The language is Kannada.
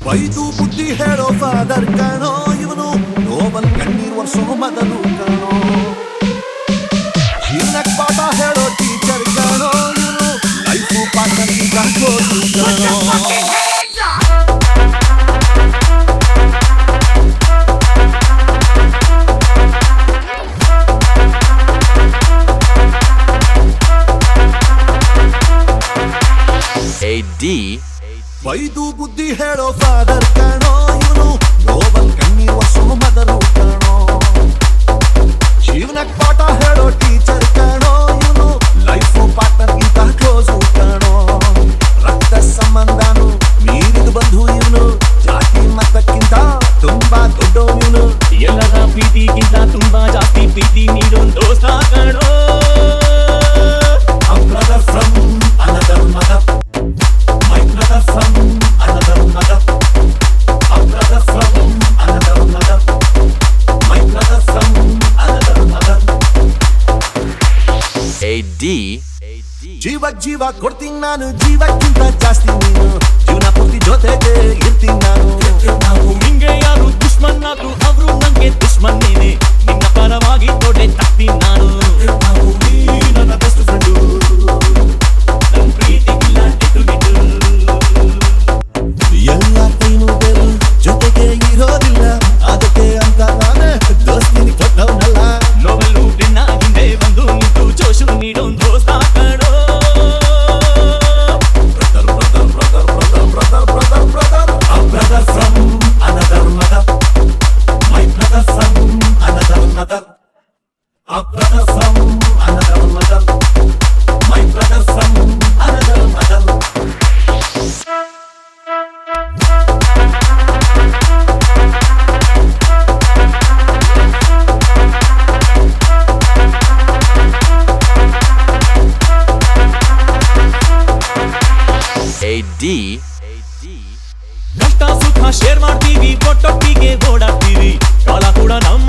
ಬೈದು ಬುದ್ಧಿ ಹೇಳೋ ಫಾದರ್ ಕಾಣೋ ಇವನು ನೋಬಲ್ ಕಣ್ಣೀರ್ ವರ್ಷೋ ಮೊದಲು ಕಾಣೋ ಜೀವನಕ್ಕೆ ಪಾಠ ಹೇಳೋ ಟೀಚರ್ ಕಾಣೋ ಇವನು ಲೈಫು ಪಾಠ ಕಾಣೋ AD ಬೈದು ಬುದ್ಧಿ ಹೇಳೋ ಫಾದರ್ ಕಾಣೋ ಇವನು ನೋಬಲ್ ಕಣ್ಣೀರ್ ವರ್ಷೋ ಮೊದಲು ಕಾಣೋ ಜೀವನಕ್ಕೆ ಪಾಠ ಹೇಳೋ ಟೀಚರ್ ಕಾಣೋ ಇವನು ಲೈಫು ಪಾರ್ಟ್ನರ್ಗಿಂತ ಕ್ಲೋಸು ಕಾಣೋ ರಕ್ತ ಸಂಬಂಧನು ಮೀರಿದು ಬಂಧು ಇವನು ಜಾತಿ ಮತಕ್ಕಿಂತ ತುಂಬಾ ದೊಡ್ಡ ಇವನು ಎಲ್ಲರ ಪ್ರೀತಿಗಿಂತ ತುಂಬಾ ಜಾಸ್ತಿ ಪ್ರೀತಿ ನೀಡೋ ದೋಸ್ತ ಕಾಣೋ A brother from another mother, my brother from another mother, a brother from another mother, my brother from another mother. AD ಜೀವ ಕೊಡ್ತೀನಿ ನಾನು ಜೀವಕ್ಕಿಂತ ಜಾಸ್ತಿ ನೀನು ಜೀವನ ಪೂರ್ತಿ ಜೊತೆಗೆ ಇರ್ತೀನಿ ನಾನು ನಿಂಗೆ ಯಾರು ದುಶ್ಮನ್ ಆದ್ರು ಅವರು ನಂಗೆ ದುಶ್ಮನ್ ನೀನೆ ನಿನ್ನ ಪರವಾಗಿ ತೊಡೆ ತಪ್ತೀನಿ ನಾನು ನನ್ನ ಬೆಸ್ಟ್ ಫ್ರೆಂಡು ನನ್ ಪ್ರೀತಿಗಿಲ್ಲ ಗಿಟ್ಟು ಎಲ್ಲ ಟೈಮು ಬೇರು ಜೊತೆಗೆ ಇರೋದಿಲ್ಲ ಅದಕ್ಕೆ ಅಂತ ನಾನೇ ದೋಸ್ತಿನಿ ಕೊಟ್ಟವನಲ್ಲ ನೋವೆಲ್ಲೂ ಬೆನ್ನ ಹಿಂದೆ ಬಂದು ನಿಂತು ಜೋಶು ನೀಡೋ ದೋಸ್ತ ಕಾಣೋ A brother from another mother, my brother from another mother, a brother from another mother, my brother from another mother. AD ಕಷ್ಟ ಸುಖ ಶೇರ್ ಮಾಡ್ತೀವಿ ಒಟ್ಟೊಟ್ಟಿಗೆ ಓಡಾಡ್ತೀವಿ ಕಾಲ ಕೂಡ ನಮ್ಮ